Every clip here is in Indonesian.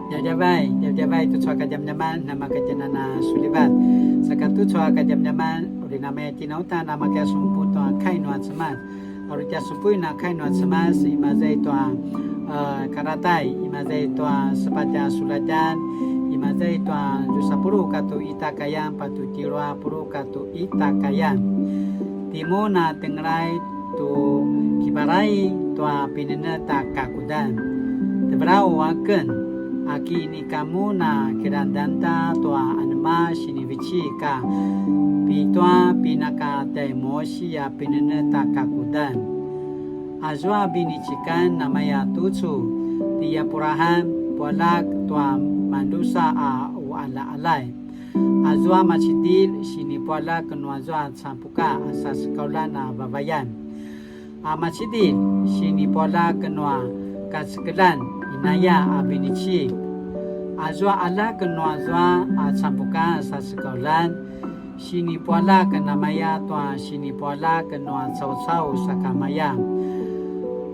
Jab-jabai tu cua kajam-jaman nama kajanana sulibat. Sakatu cua kajam-jaman uri nama tinauta nama kaya sumpu tu kai nuat semas. Uri kaya sumpu na kai nuat semas imazai tu karatai, imazai tu sepaja sulajan, imazai tu jusapuru katu itakayan patu tirua puru katu itakayan. Timu na tengrai tu kibarai tu pinena tak kakudan. Tebrau waken. Aki ni kamu na kirandanta tua anma sinivici ka pitua pinaka temosi ya pinene takakudan azwa binicikan namaya tucu dia purahan polak tua mandusa a ala alai azwa macidil sini polak nuazwa sampuka asas kaulana babayan macidil sini polak kenua kaskelan inaya abinici azwa ala kenua azwa sampuka sa sekolan sini pola kenamaya tua sini pola kenua sau-sau sakamaya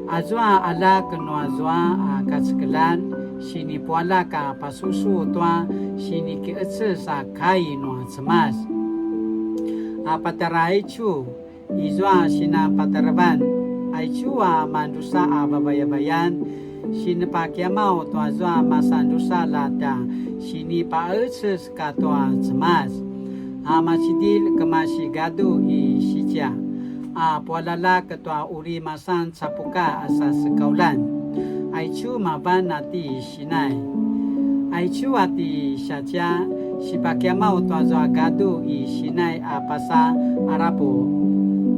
azwa ala kenua azwa kaskelan sini pola ka pasusu tua sini ke sa kai no semas apatarai chu izwa sina pataraban aichu mandusa babayabayan sini pakia mau tua zua masandusa lada sini paeces katua semas masidil kemasi gadu i sija polala ketua uri masan sapuka asas sekaulan aichu maban nati sinai aichu ati saja si pakia mau tua zua gadu i sinai pasa arapo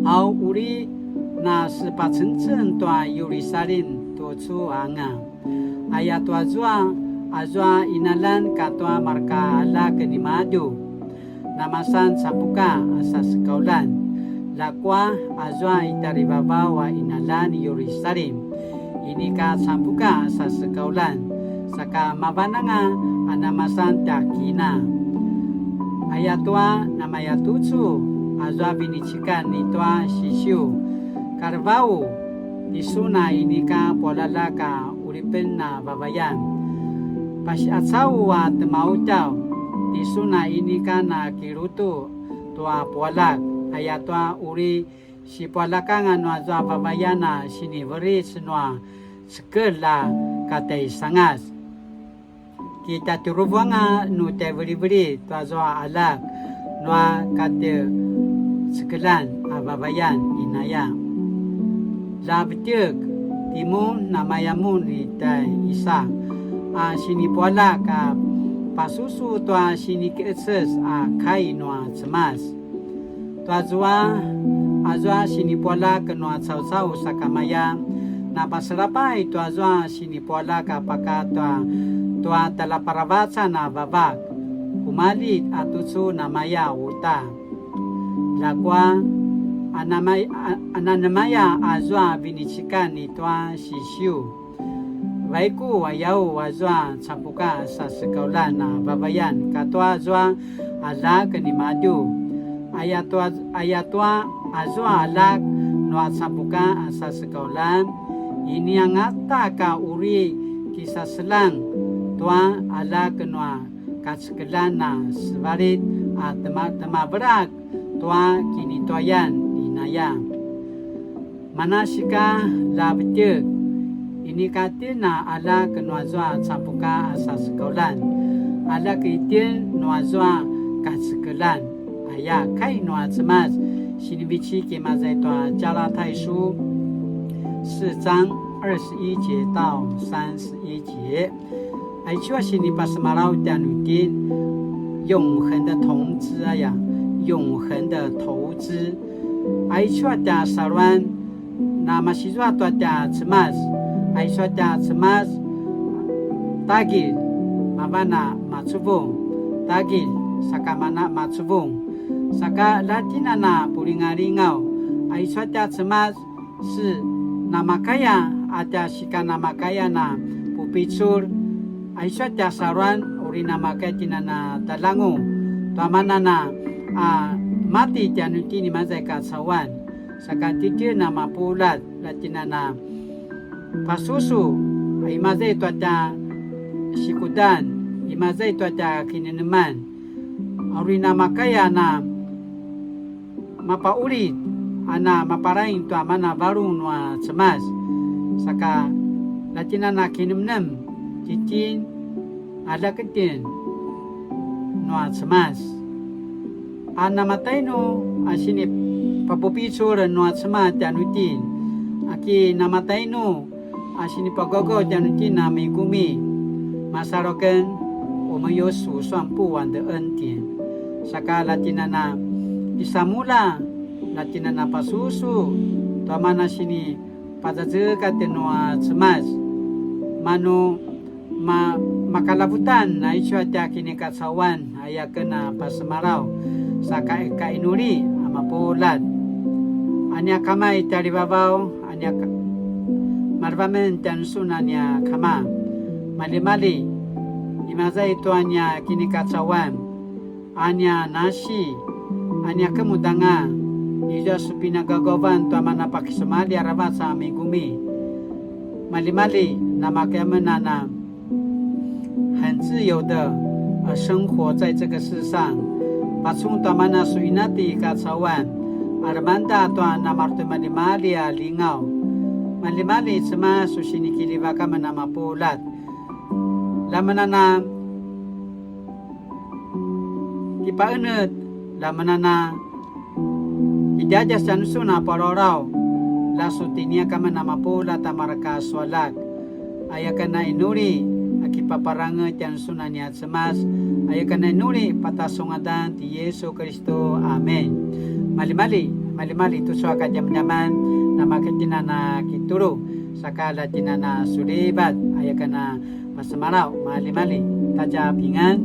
au uri na sepacencen tua Yerusalem tu anga ayat azwa inalan katwa marka ala kenimadu namasan sapuka asas kaulan lakwa azwa itaribaba wa inalan Yerusalem ini ka sapuka asas kaulan saka mabananga anamasan takina ayatwa namayatucu azwa binicikan nitwa sisyu karvau isuna ini ka polala ka uripen na babayan pasiatsau at mautaw isuna ini ka na kiruto tua polak ayatwa uri si polaka nga no azwa babayana siniberi senua sekela katay sangas kita turuwa nga no te beri tua azwa alak no kate sekelan babayan inaya labtiek timun namayamun itai isa sini pola ka pasusu tua sini keses kai noa semas tua azwa sini pola ke noa sau sakamaya na pasarapai tua azwa sini pola ka paka tua talaparabatsa na babak kumalit atutsu namaya uta lakwa ananamaya azwa binicikan itwa sisyu waiku wayau azwa sampuka sa sekaulan na babayan katwa azwa ala kenimadu ayatwa azwa ala no sampuka sa sekaulan ini ang ata ka uri kisah selang tua ala kenua kasekelan na sebarit temaberak tua kini tuayan inaya manasika labtiek ini katina ala kenuazwa sampuka asas kaulan ala kaitin nuazwa kasekelan aya kai nuaz semas sinibici ke mazai tua jala taisu 4章21节到31节ai chua sini pasmarau danutin 永恒的投资永恒的投资 Aisyah da sarwan na masiswa to da cemas Aisyah da cemas tagil mabana matsubung tagil sakamana matsubung saka latina na puringaringau Aisyah da cemas si nama kaya ada sika nama kaya na pupicur Aisyah da sarwan uri nama kaya tinana talangu tuamana na mati januti ni mazai ka sawan sakatike nama pulat latinana pasusu ai mazai tu ada sikudan imazai tu aja kinineman arina makaya na mapaulit ana maparaing tu amana baru nua cemas saka latina na kinimnem cicin ada ketin nua cemas ana mataino asini papupiso ran nua cemas janutin aki namataino asini pagogo janutin na migumi masaroken umayo su suampu wanda entien saka latina na disamula latina na pasusu tamana sini patajekat tenua cemas manu makalabutan na isyo atya kini katsawan aya kena pasemarau saka eka inuri amapulat anya kama itari babaw anya marvamen tansunanya kama mali-mali imazai itu anya kini katsawan anya nasi anya kemudanga ija supina gagawan tu amana pakisomali arabat sa amigumi mali-mali nama kemenana 很自由的生活在这个世上pasung tu amana suinati katsawan armanda tu namartu mali-mali lingau mali-mali sema susini kilivaka manama pulat lamanana kipaenet lamanana ijajas sansuna parorau lasutinia kama nama pula tamaraka swalak ayakana inuri akipaparanga sansuna niat semas ayakana inuri patasongadan ti Yesu Kristo amen mali-mali tu suaka jam-jaman nama ketinana kituru sakala tinana sulibat ayakana masamarau mali-mali taja pingan